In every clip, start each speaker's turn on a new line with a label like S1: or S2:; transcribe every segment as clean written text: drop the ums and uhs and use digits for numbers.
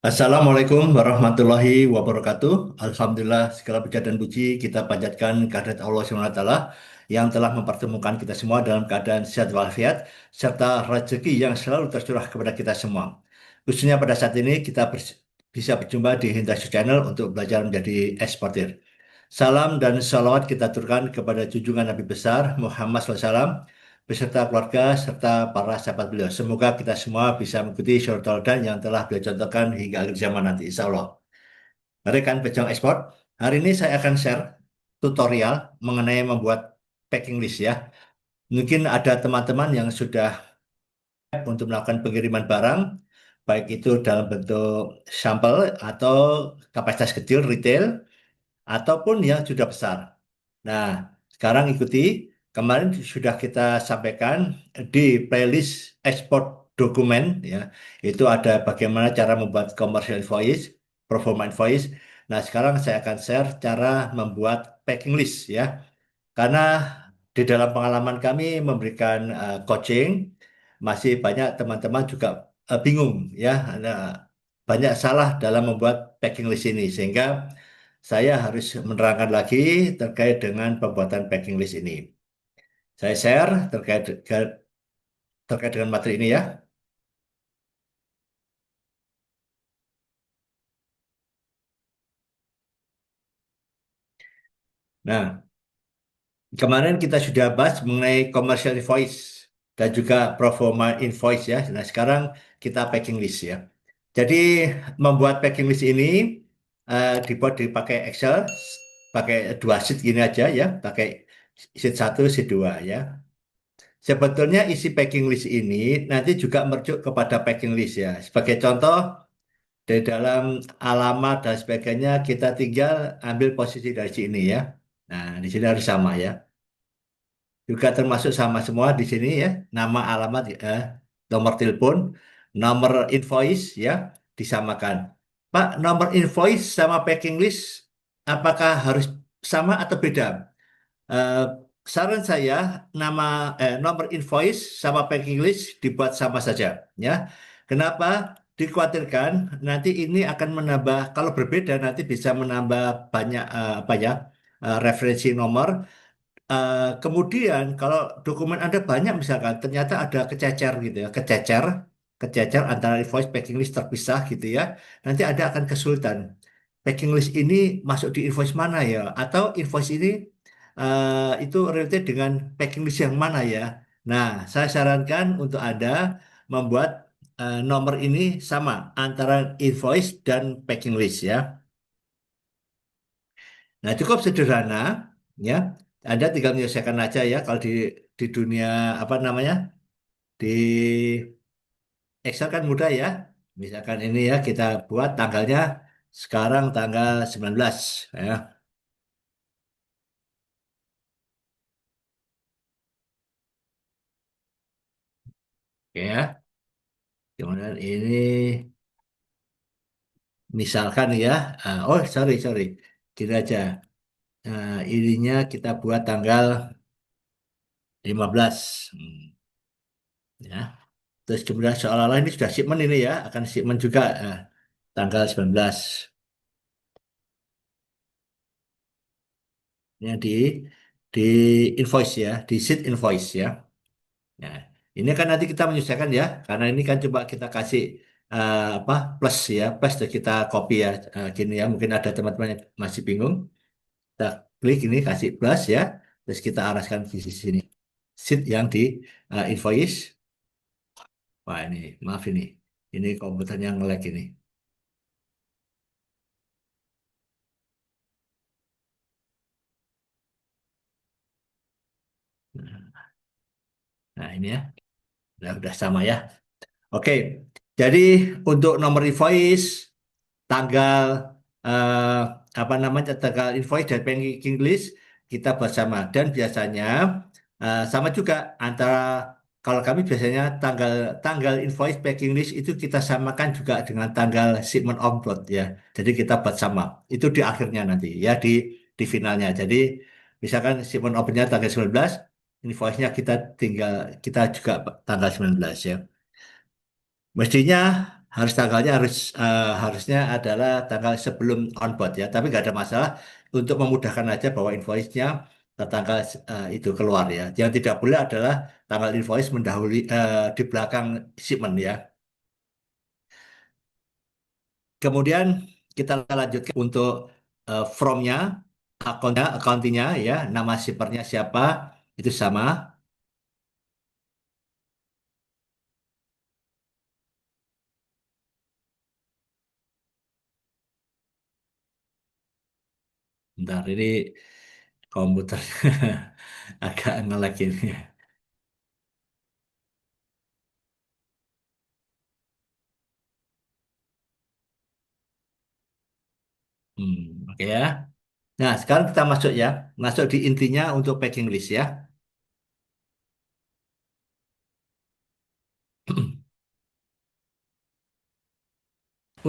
S1: Assalamualaikum warahmatullahi wabarakatuh. Alhamdulillah segala puja dan puji kita panjatkan kehadirat Allah SWT yang telah mempertemukan kita semua dalam keadaan sehat walafiat serta rezeki yang selalu tercurah kepada kita semua. Khususnya pada saat ini kita bisa berjumpa di Hindasu Channel untuk belajar menjadi eksportir. Salam dan salawat kita aturkan kepada junjungan Nabi besar Muhammad SAW beserta keluarga serta para sahabat beliau. Semoga kita semua bisa mengikuti syurga teladan yang telah beliau contohkan hingga akhir zaman nanti, insya Allah. Rekan pejuang ekspor, hari ini saya akan share tutorial mengenai membuat packing list ya. Mungkin ada teman-teman yang sudah untuk melakukan pengiriman barang, baik itu dalam bentuk sampel atau kapasitas kecil retail, ataupun yang sudah besar. Nah, sekarang ikuti. Kemarin sudah kita sampaikan di playlist export dokumen ya. Itu ada bagaimana cara membuat commercial invoice, performa invoice. Nah, sekarang saya akan share cara membuat packing list ya. Karena di dalam pengalaman kami memberikan coaching, masih banyak teman-teman juga bingung ya. Nah, banyak salah dalam membuat packing list ini sehingga saya harus menerangkan lagi terkait dengan pembuatan packing list ini. Saya share terkait dengan materi ini ya. Nah, kemarin kita sudah bahas mengenai commercial invoice dan juga pro forma invoice ya. Nah, sekarang kita packing list ya. Jadi membuat packing list ini dibuat dipakai Excel, pakai dua sheet gini aja ya, pakai sheet satu, sheet dua ya. Sebetulnya isi packing list ini nanti juga merujuk kepada packing list ya. Sebagai contoh, di dalam alamat dan sebagainya kita tinggal ambil posisi dari sini ya. Nah, di sini harus sama ya. Juga termasuk sama semua di sini ya. Nama, alamat, nomor telepon, nomor invoice ya disamakan. Pak, nomor invoice sama packing list apakah harus sama atau beda? Eh, Saran saya nomor invoice sama packing list dibuat sama saja ya. Kenapa? Dikhawatirkan nanti ini akan menambah kalau berbeda nanti bisa menambah banyak apa ya referensi nomor. Kemudian kalau dokumen Anda banyak misalkan ternyata ada kececer gitu ya, kececer antara invoice packing list terpisah gitu ya. Nanti Anda akan kesulitan. Packing list ini masuk di invoice mana ya? Atau invoice ini itu related dengan packing list yang mana ya? Nah, saya sarankan untuk Anda membuat nomor ini sama antara invoice dan packing list ya. Nah, cukup sederhana ya. Anda tinggal menyelesaikan aja ya kalau di dunia apa namanya? Di Excel kan mudah ya. Misalkan ini ya kita buat tanggalnya sekarang tanggal 19 ya. Oke ya. Kemudian ini misalkan ya. Oh, sorry. Gini aja. Ininya kita buat tanggal 15. Ya. Terus kemudian seolah-olah ini sudah shipment ini ya, akan shipment juga tanggal 19. Ya, di invoice ya, di sheet invoice ya. Nah, ini kan nanti kita menyesuaikan ya, karena ini kan coba kita kasih apa plus ya, plus terus kita copy ya, gini ya. Mungkin ada teman-teman yang masih bingung. Kita klik ini kasih plus ya, terus kita arahkan di sini sheet yang di invoice. Wah ini, maaf ini komputernya nge-lag ini. Nah ini ya, udah sama ya. Oke, jadi untuk nomor invoice, tanggal eh, apa namanya tanggal invoice dan packing list kita bersama dan biasanya sama juga antara kalau kami biasanya tanggal tanggal invoice packing list itu kita samakan juga dengan tanggal shipment onboard ya. Jadi kita buat sama. Itu di akhirnya nanti ya di finalnya. Jadi misalkan shipment opennya tanggal 19, invoice-nya kita tinggal kita juga tanggal 19 ya. Mestinya Harus tanggalnya harusnya adalah tanggal sebelum on board ya. Tapi nggak ada masalah untuk memudahkan aja bahwa invoice-nya tanggal itu keluar ya. Yang tidak boleh adalah tanggal invoice mendahului di belakang shipment ya. Kemudian kita lanjutkan untuk from-nya, akunnya ya, nama shippernya siapa itu sama. Bentar, ini komputer agak nge-lag ini. Oke ya. Nah, sekarang kita masuk ya. Masuk di intinya untuk packing list ya.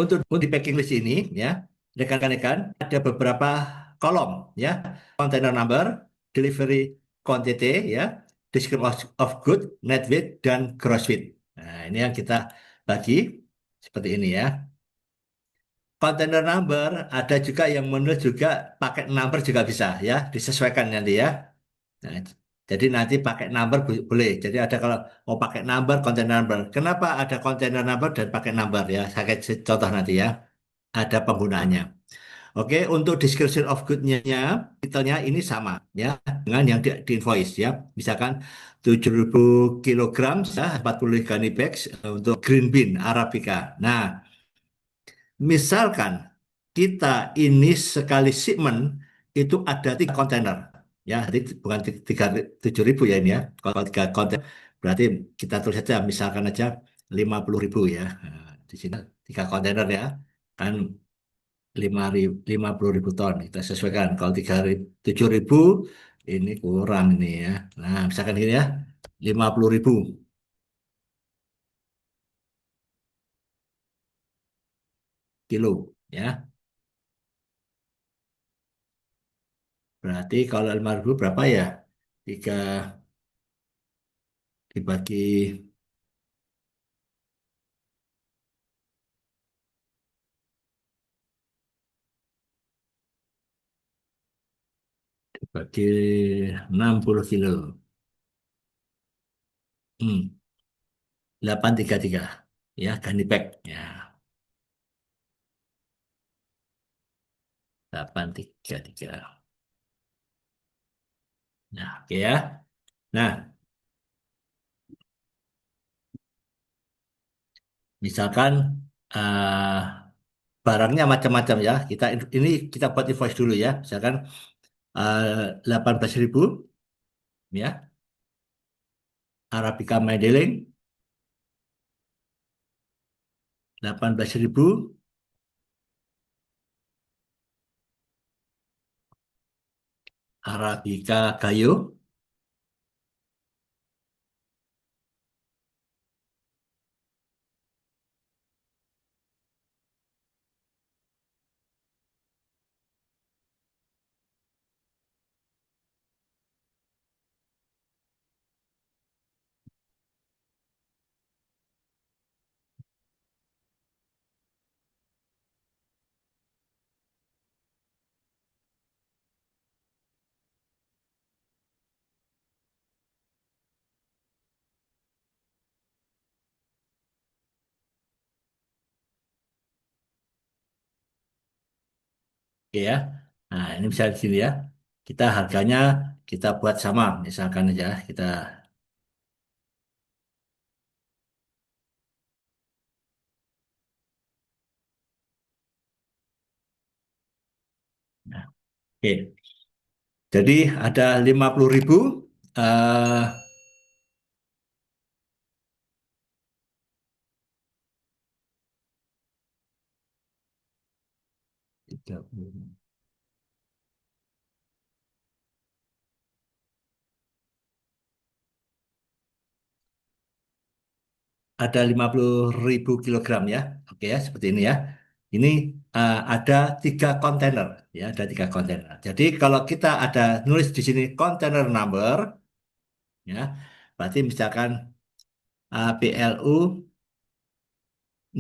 S1: Untuk di packing list ini ya, rekan-rekan ada beberapa kolom ya. Container number, delivery quantity ya, description of good, net weight, dan gross weight. Nah, ini yang kita bagi seperti ini ya. Container number ada juga yang menulis juga pakai number juga bisa ya, disesuaikan nanti ya. Nah, jadi nanti pakai number boleh. Jadi ada kalau mau pakai number, container number. Kenapa ada container number dan pakai number ya? Saya kasih contoh nanti ya. Ada penggunaannya. Oke, untuk description of good-nya, titelnya ini sama ya dengan yang di invoice ya. Misalkan 7.000 kilogram, ya, 40 gunny bags untuk green bean Arabica. Nah, misalkan kita ini sekali shipment itu ada 3 kontainer, ya, jadi bukan 7.000 ya ini ya. Kalau 3 kontainer berarti kita tulis saja, misalkan aja 50.000 ya. Nah, di sini 3 kontainer ya, kan 50.000 ton. Kita sesuaikan. Kalau 7.000 ini kurang ini ya. Nah, misalkan gini ya, 50.000 kilo ya. Berarti kalau 5.000 berapa ya? Tiga dibagi dibagi 60 kilo. 833 ya, Gunny bag ya. 833. Nah, oke ya. Nah, misalkan eh, barangnya macam-macam ya. Ini kita buat invoice dulu ya. Misalkan 18.000 ya, Arabica Medellin 18.000, Arabica Gayo. Oke ya. Nah, ini bisa di sini ya. Kita harganya kita buat sama, misalkan aja kita. Nah, oke. Jadi ada 50.000 eh 30. Ada 50.000 kilogram ya. Oke ya, seperti ini ya. Ini ada 3 kontainer ya, ada 3 kontainer. Jadi kalau kita ada nulis di sini kontainer number ya, berarti misalkan PLU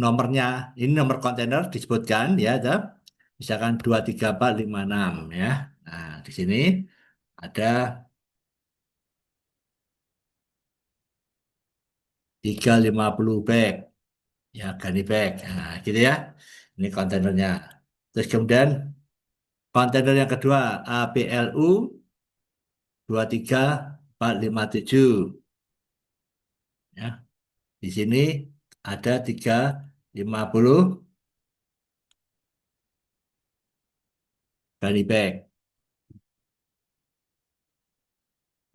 S1: nomornya, ini nomor kontainer disebutkan ya, toh. Misalkan 23456 ya. Nah, di sini ada 350 bag ya, gunny bag. Nah, gitu ya. Ini kontainernya. Terus kemudian kontainer yang kedua APLU 23457 ya. Di sini ada 350 gunny bag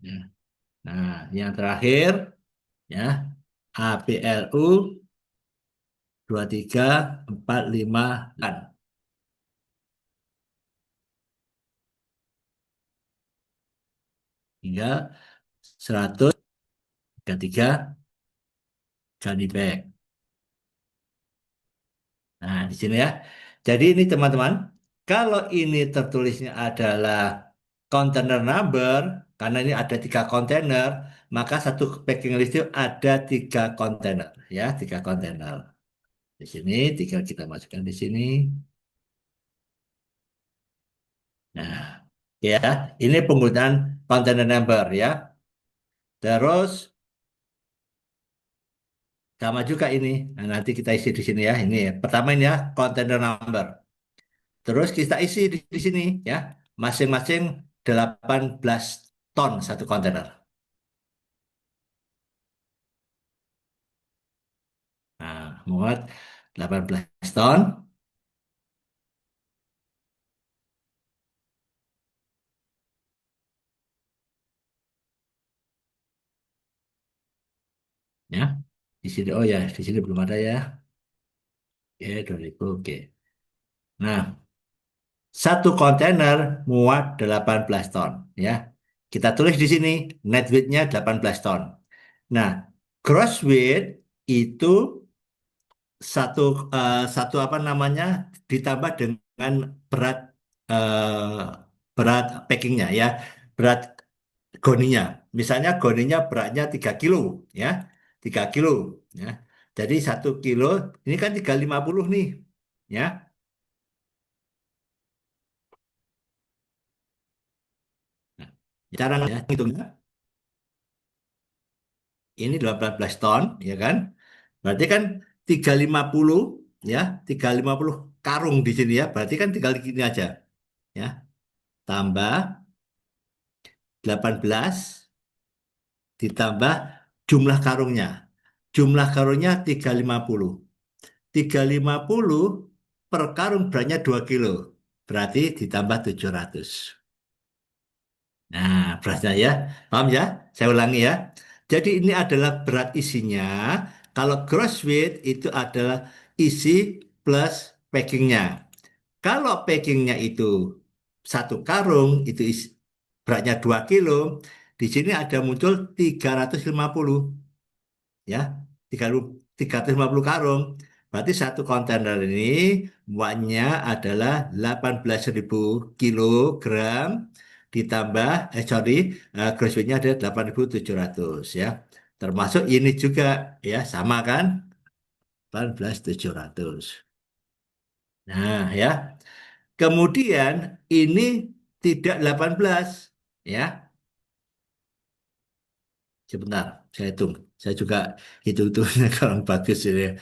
S1: ya. Nah, yang terakhir ya, APLU 23458. Hingga 133 gunny bag. Nah, di sini ya. Jadi ini teman-teman, kalau ini tertulisnya adalah container number, karena ini ada 3 kontainer, maka satu packing list itu ada 3 kontainer, ya, 3 kontainer. Di sini tinggal kita masukkan di sini. Nah, ya, ini penggunaan container number ya. Terus sama juga ini. Nah, nanti kita isi di sini ya. Ini ya. Pertama ini ya, container number. Terus kita isi di sini ya, masing-masing 18 ton satu kontainer. Nah, muat 18 ton ya. Di sini oh ya, di sini belum ada ya. Oke, 2000. Oke. Nah, satu kontainer muat 18 ton ya. Kita tulis di sini net weight-nya 18 ton. Nah, gross weight itu satu satu apa namanya ditambah dengan berat berat packingnya ya, berat goninya. Misalnya goninya beratnya 3 kilo ya, 3 kilo ya. Jadi 1 kilo ini kan 350 nih ya. Nah, cara ya, hitungnya ini 18 ton ya kan. Berarti kan 350 ya, 350 karung di sini ya. Berarti kan tinggal gini aja ya. Tambah 18 ditambah jumlah karungnya. Jumlah karungnya 350. 350 per karung beratnya 2 kilo. Berarti ditambah 700. Nah, beratnya ya. Paham ya? Saya ulangi ya. Jadi ini adalah berat isinya. Kalau gross weight itu adalah isi plus packingnya. Kalau packingnya itu satu karung, itu beratnya 2 kilo. Di sini ada muncul 350 ya, 350 karung. Berarti satu kontainer ini muatnya adalah 18.000 kilogram ditambah sorry, gross weight-nya ada 8.700 ya. Termasuk ini juga ya, sama kan? 18.700. Nah, ya. Kemudian ini tidak 18 ya. Sebentar, saya hitung. Saya juga hitung-hitungnya kurang bagus ini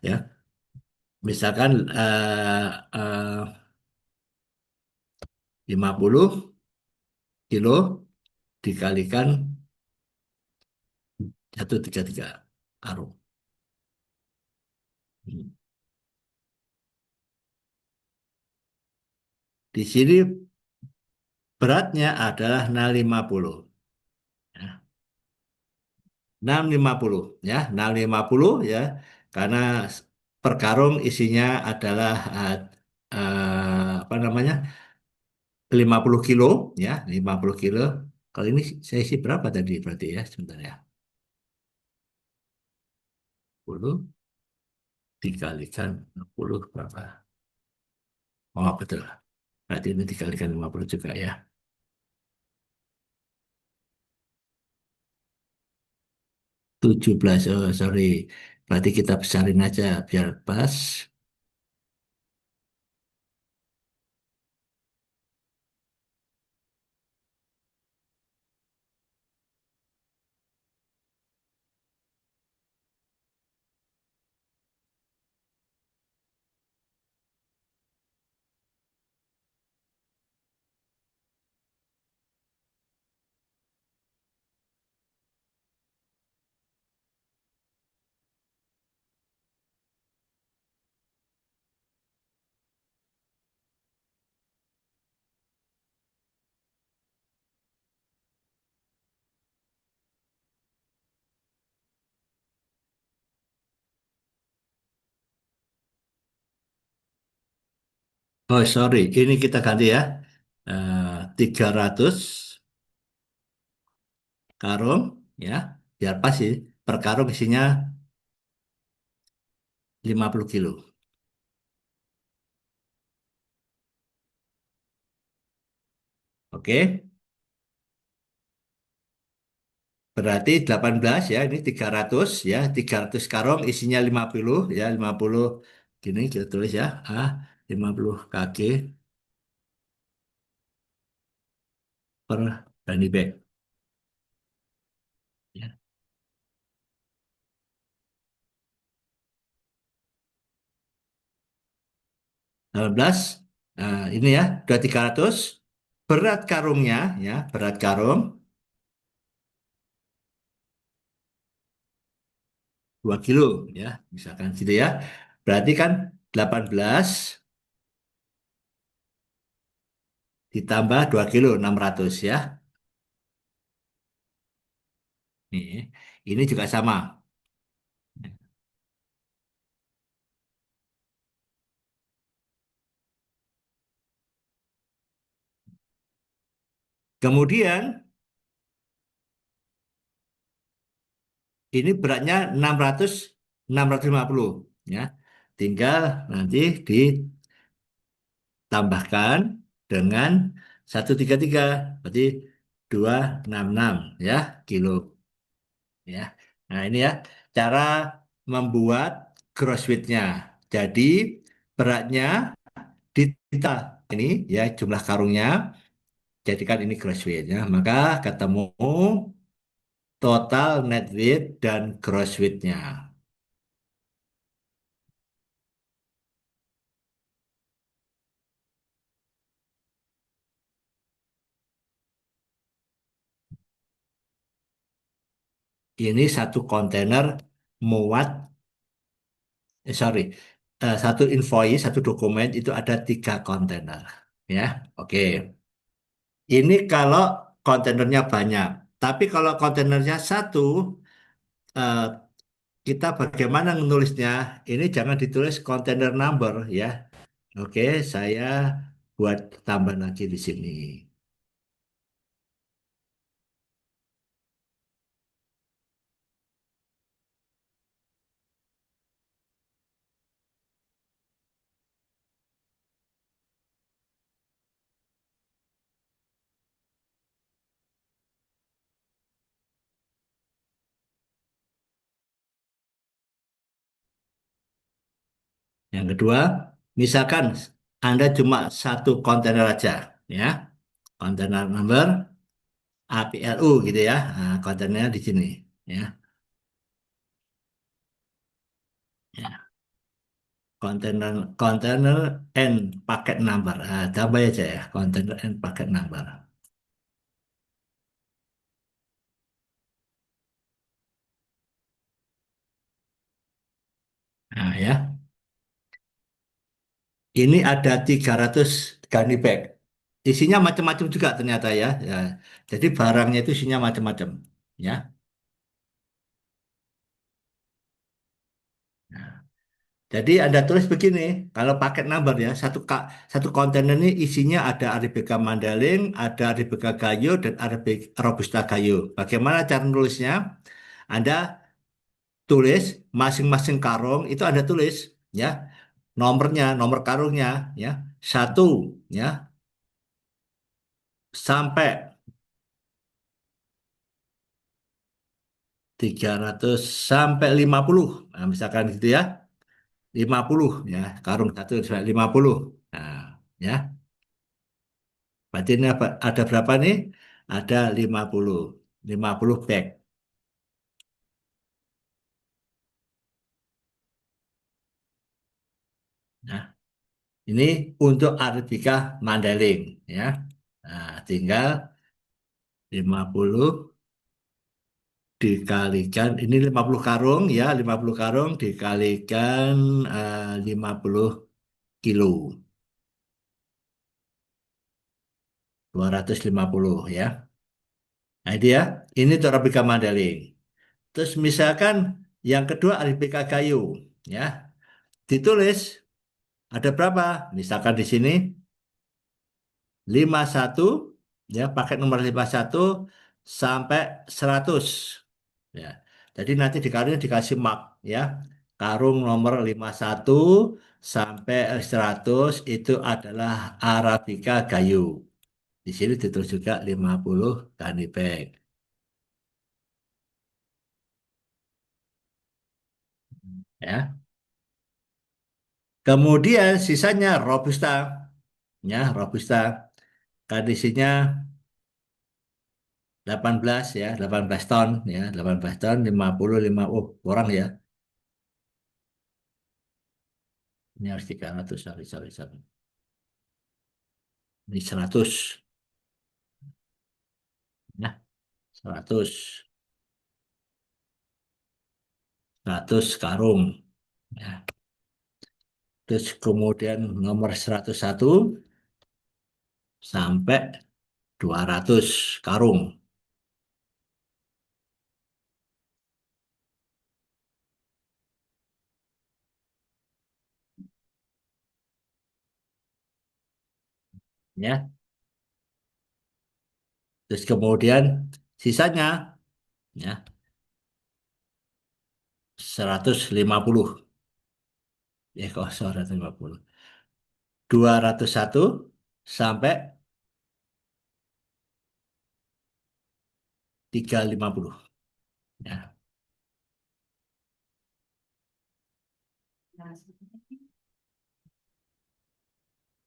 S1: ya. Misalkan 50 kilo dikalikan 133 karung. Hmm. Di sini beratnya adalah 650. Ya. 650 ya, 650 ya. Karena per karung isinya adalah apa namanya? 50 kilo ya, 50 kilo. Kalau ini saya isi berapa tadi berarti ya? Sebentar ya. 10 dikalikan 60 berapa? Oh, betul. Berarti ini dikalikan 50 juga ya. 17. Oh, sorry. Berarti kita besarin aja biar pas. Oh, sorry. Ini kita ganti ya. 300 karung ya. Biar pas sih. Per karung isinya 50 kilo. Oke. Berarti 18 ya. Ini 300 ya. 300 karung isinya 50 ya. 50 gini kita tulis ya. 50 kg per Danny bag. Ya. 18. Ini ya. Udah 300. Berat karungnya ya. Berat karung 2 kilo ya. Misalkan gitu ya. Berarti kan 18 ditambah 2 kilo 600 ya. Ini juga sama. Kemudian ini beratnya 600 650 ya. Tinggal nanti ditambahkan dengan 133 berarti 266 ya kilo ya. Nah, ini ya cara membuat gross weight-nya. Jadi beratnya ditambah ini ya jumlah karungnya jadikan ini gross weight-nya. Maka ketemu total net weight dan gross weight-nya. Ini satu kontainer muat, sorry, satu invoice, satu dokumen itu ada 3 kontainer. Ya, oke. Ini kalau kontainernya banyak. Tapi kalau kontainernya satu, eh, kita bagaimana menulisnya? Ini jangan ditulis kontainer number ya. Oke, saya buat tambah lagi di sini. Yang kedua, misalkan Anda cuma satu kontainer aja, ya, kontainer number APLU gitu ya, nah, kontainernya di sini, ya, ya, kontainer kontainer and paket number, tambah aja ya, kontainer and paket number. Nah ya, ini ada 300 gunny bag, isinya macam-macam juga ternyata ya, ya. Jadi barangnya itu isinya macam-macam, ya. Jadi Anda tulis begini, kalau paket number ya, satu kontainer ini isinya ada Arabica Mandailing, ada Arabica Gayo, dan Arabica Robusta Gayo. Bagaimana cara nulisnya? Anda tulis masing-masing karung itu Anda tulis ya nomornya, nomor karungnya ya satu ya sampai 300 sampai 50. Nah, misalkan gitu ya. 50 ya, karung satu sampai 50. Nah, ya. Berarti ini ada berapa nih? Ada 50 bag. Nah, ini untuk Arabica Mandailing ya. Nah, tinggal 50 dikalikan ini 50 karung ya, 50 karung dikalikan 50 kilo, 250 ya. Nah, itu ya. Ini untuk Arabica Mandailing. Terus misalkan yang kedua Arabica kayu ya. Ditulis ada berapa? Misalkan di sini 51 ya, pakai nomor 51 sampai 100 ya. Jadi nanti di karungnya dikasih mark ya. Karung nomor 51 sampai 100 itu adalah Arabica kayu. Di sini ditulis juga 50 gunny bag ya. Kemudian sisanya Robusta ya, Robusta kondisinya 18 ya, 18 ton ya, 18 ton 55 oh orang ya. Ini harus 300, sorry, sorry, sorry. Ini 100 ya, 100, 100 karung ya. Terus kemudian nomor 101 sampai 200 karung ya. Terus kemudian sisanya ya 150 kok 150. 201 sampai 350 ya.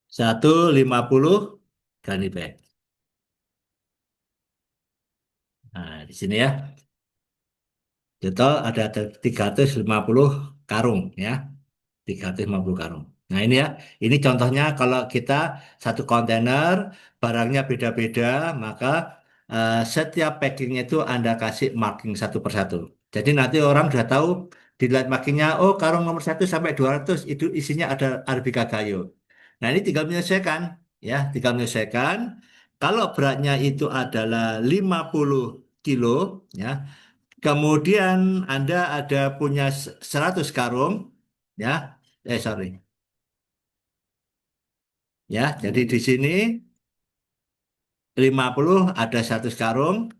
S1: 150 gunny bag. Nah, di sini ya. Total ada 350 karung ya. 350 karung. Nah ini ya, ini contohnya kalau kita satu kontainer, barangnya beda-beda, maka setiap packingnya itu Anda kasih marking satu persatu. Jadi nanti orang sudah tahu, dilihat markingnya, oh karung nomor 1 sampai 200 itu isinya ada Arabica Gayo. Nah ini tinggal menyelesaikan, ya, tinggal menyelesaikan. Kalau beratnya itu adalah 50 kilo, ya, kemudian Anda ada punya 100 karung, ya. Sorry. Ya, jadi di sini 50 ada 100 karung.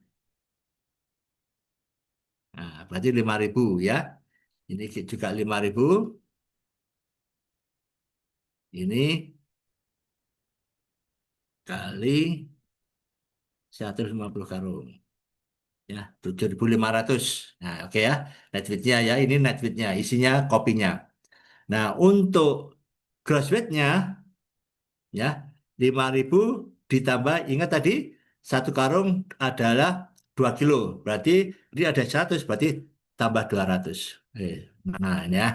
S1: Nah, berarti 5.000 ya. Ini juga 5.000. Ini kali 150 karung. Ya, 7.500. Nah, oke ya. Net weight-nya ya, ini net weight-nya, isinya kopinya. Nah, untuk gross weight-nya ya 5.000 ditambah, ingat tadi satu karung adalah 2 kilo, berarti ini ada 100, berarti tambah 200. Eh, nah ini ya,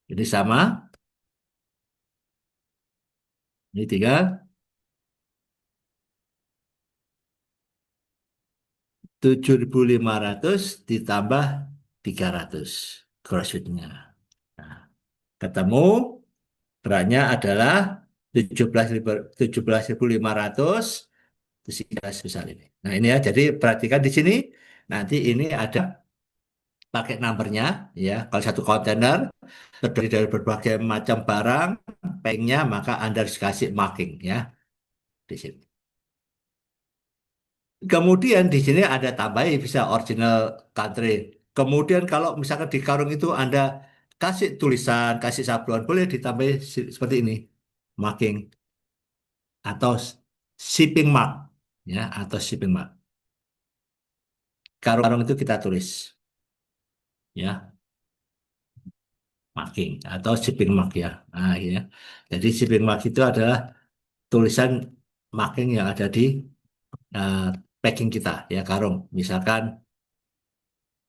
S1: ini sama, ini tinggal 7.500 ditambah 300 gross weight-nya. Nah, ketemu beratnya adalah 17.000, 17.500 terus sebesar ini. Nah ini ya, jadi perhatikan di sini, nanti ini ada pakai numbernya ya. Kalau satu kontainer terdiri dari berbagai macam barang, packingnya maka Anda harus kasih marking ya di sini. Kemudian di sini ada tambahin bisa original country. Kemudian kalau misalkan di karung itu Anda kasih tulisan, kasih sablon, boleh ditambah seperti ini, marking atau shipping mark. ya atau shipping mark. Karung-karung itu kita tulis, ya, marking atau shipping mark ya. Nah, ya. Jadi shipping mark itu adalah tulisan marking yang ada di eh, packing kita, ya karung. Misalkan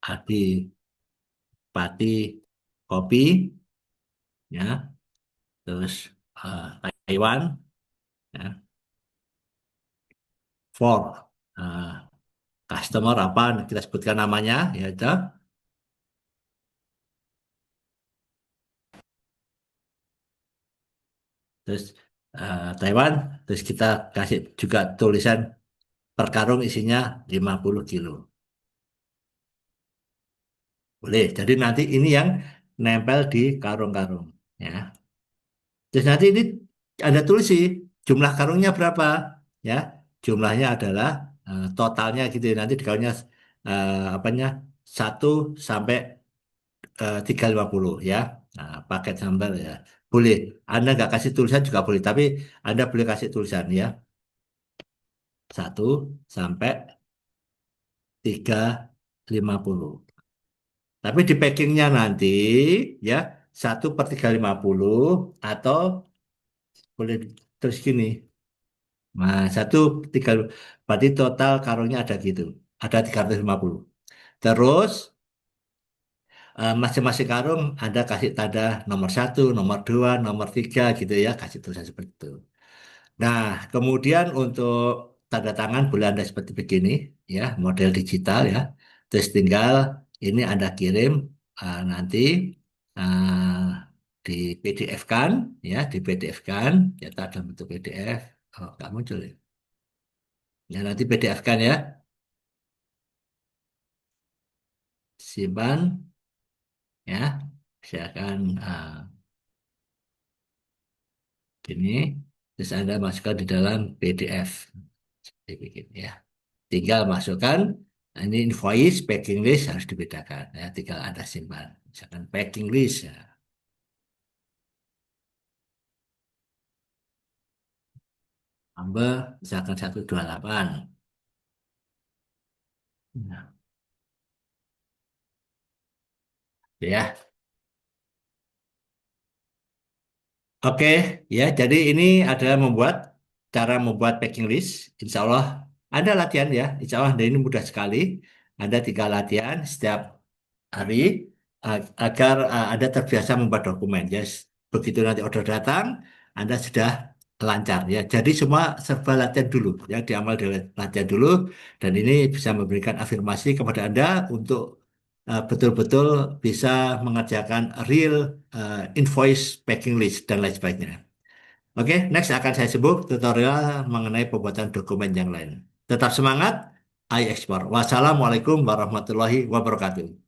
S1: Adi Pati Kopi, ya, terus Taiwan, ya, for eh, customer apa kita sebutkan namanya, ya itu. Terus Taiwan, terus kita kasih juga tulisan per karung isinya 50 kilo. Boleh. Jadi nanti ini yang nempel di karung-karung. Ya. Terus nanti ini Anda tulis sih jumlah karungnya berapa. Ya. Jumlahnya adalah totalnya gitu ya. Nanti di karungnya apanya 1 sampai 350 ya. Nah, paket sambal ya. Boleh. Anda nggak kasih tulisan juga boleh. Tapi Anda boleh kasih tulisan ya. 1 sampai 350. Tapi di packingnya nanti ya 1/350 atau boleh terus gini. Nah, 1 tiga berarti total karungnya ada gitu. Ada 350. Terus masing-masing karung ada kasih tanda nomor 1, nomor 2, nomor 3 gitu ya. Kasih tulisan seperti itu. Nah, kemudian untuk tanda tangan boleh Anda seperti begini, ya, model digital ya. Terus tinggal ini Anda kirim nanti eh, di PDF kan, ya, di PDF kan, cetak dalam bentuk PDF. Oh, nggak muncul ya. Ya, nanti PDF kan ya, simpan, ya, saya akan ini, terus Anda masukkan di dalam PDF, dibikin ya. Tinggal masukkan, nah ini invoice, packing list harus dibedakan ya, tinggal Anda simpan. Misalkan packing list ya, tambah misalkan 128. Nah, ya. Oke, ya. Jadi ini adalah cara membuat packing list. Insya Allah ada latihan ya. Insya Allah dan ini mudah sekali. Ada 3 latihan setiap hari agar Anda terbiasa membuat dokumen. Ya, begitu nanti order datang, Anda sudah lancar ya. Jadi semua serba latihan dulu ya, diamal dari latihan dulu dan ini bisa memberikan afirmasi kepada Anda untuk betul-betul bisa mengerjakan real invoice packing list dan lain sebagainya. Oke, next akan saya sebut tutorial mengenai pembuatan dokumen yang lain. Tetap semangat, ayo ekspor. Wassalamualaikum warahmatullahi wabarakatuh.